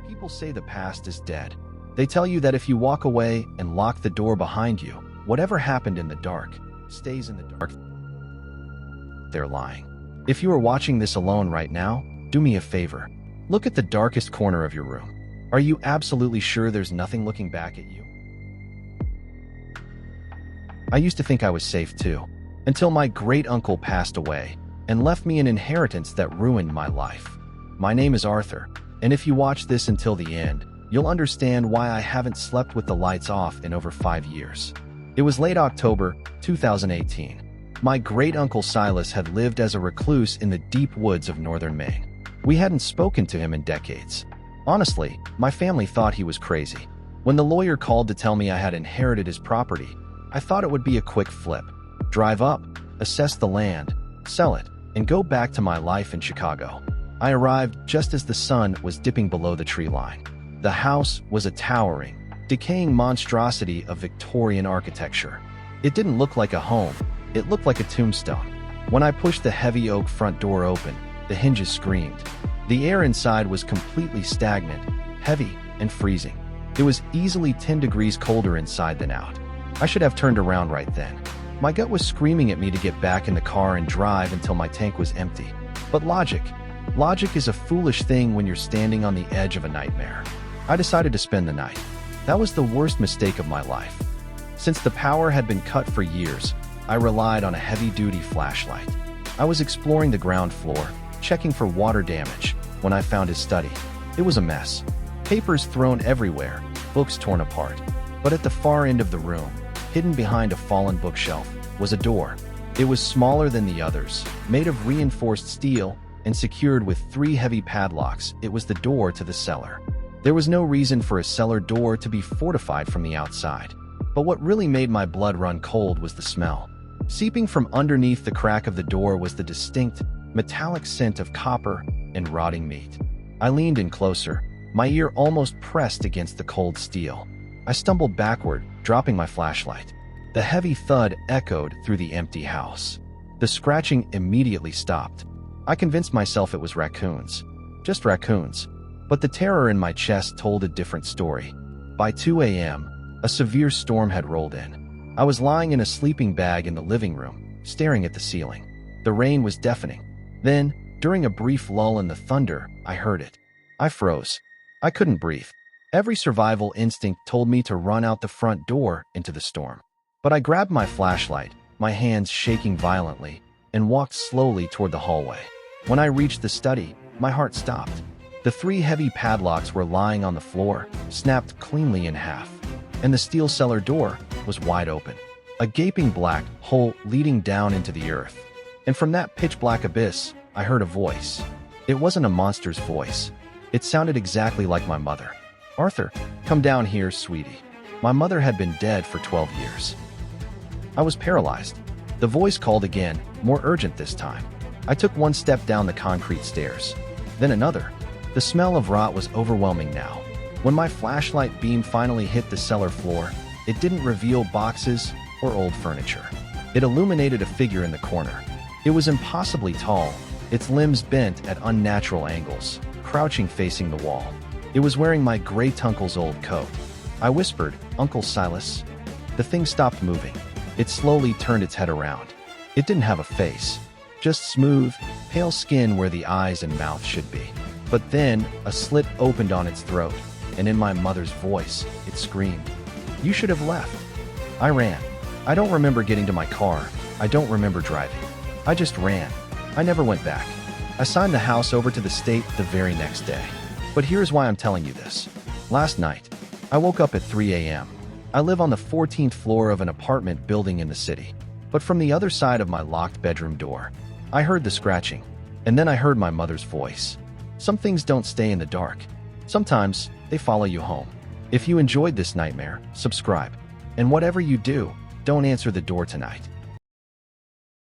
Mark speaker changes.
Speaker 1: People say the past is dead. They tell you that if you walk away and lock the door behind you, whatever happened in the dark stays in the dark. They're lying. If you are watching this alone right now, do me a favor. Look at the darkest corner of your room. Are you absolutely sure there's nothing looking back at you? I used to think I was safe too, until my great-uncle passed away and left me an inheritance that ruined my life. My name is Arthur, and if you watch this until the end, you'll understand why I haven't slept with the lights off in over 5 years. It was late October 2018. My great-uncle Silas had lived as a recluse in the deep woods of northern Maine. We hadn't spoken to him in decades. Honestly, my family thought he was crazy. When the lawyer called to tell me I had inherited his property, I thought it would be a quick flip. Drive up, assess the land, sell it, and go back to my life in Chicago. I arrived just as the sun was dipping below the tree line. The house was a towering, decaying monstrosity of Victorian architecture. It didn't look like a home, it looked like a tombstone. When I pushed the heavy oak front door open, the hinges screamed. The air inside was completely stagnant, heavy, and freezing. It was easily 10 degrees colder inside than out. I should have turned around right then. My gut was screaming at me to get back in the car and drive until my tank was empty. But logic is a foolish thing when you're standing on the edge of a nightmare. I decided to spend the night. That was the worst mistake of my life. Since the power had been cut for years, I relied on a heavy-duty flashlight. I was exploring the ground floor, checking for water damage, when I found his study. It was a mess. Papers thrown everywhere, books torn apart. But at the far end of the room, hidden behind a fallen bookshelf, was a door. It was smaller than the others, made of reinforced steel, and secured with 3 heavy padlocks. It was the door to the cellar. There was no reason for a cellar door to be fortified from the outside. But what really made my blood run cold was the smell. Seeping from underneath the crack of the door was the distinct, metallic scent of copper and rotting meat. I leaned in closer, my ear almost pressed against the cold steel. I stumbled backward, dropping my flashlight. The heavy thud echoed through the empty house. The scratching immediately stopped. I convinced myself it was raccoons. Just raccoons. But the terror in my chest told a different story. By 2 a.m., a severe storm had rolled in. I was lying in a sleeping bag in the living room, staring at the ceiling. The rain was deafening. Then, during a brief lull in the thunder, I heard it. I froze. I couldn't breathe. Every survival instinct told me to run out the front door into the storm. But I grabbed my flashlight, my hands shaking violently, and walked slowly toward the hallway. When I reached the study, my heart stopped. The 3 heavy padlocks were lying on the floor, snapped cleanly in half, and the steel cellar door was wide open, a gaping black hole leading down into the earth. And from that pitch-black abyss, I heard a voice. It wasn't a monster's voice. It sounded exactly like my mother. "Arthur, come down here, sweetie." My mother had been dead for 12 years. I was paralyzed. The voice called again, more urgent this time. I took one step down the concrete stairs, then another. The smell of rot was overwhelming now. When my flashlight beam finally hit the cellar floor, it didn't reveal boxes or old furniture. It illuminated a figure in the corner. It was impossibly tall, its limbs bent at unnatural angles, crouching facing the wall. It was wearing my great-uncle's old coat. I whispered, "Uncle Silas." The thing stopped moving. It slowly turned its head around. It didn't have a face, just smooth, pale skin where the eyes and mouth should be. But then, a slit opened on its throat, and in my mother's voice, it screamed, "You should have left." I ran. I don't remember getting to my car. I don't remember driving. I just ran. I never went back. I signed the house over to the state the very next day. But here's why I'm telling you this. Last night, I woke up at 3 a.m. I live on the 14th floor of an apartment building in the city. But from the other side of my locked bedroom door, I heard the scratching, and then I heard my mother's voice. Some things don't stay in the dark. Sometimes, they follow you home. If you enjoyed this nightmare, subscribe. And whatever you do, don't answer the door tonight.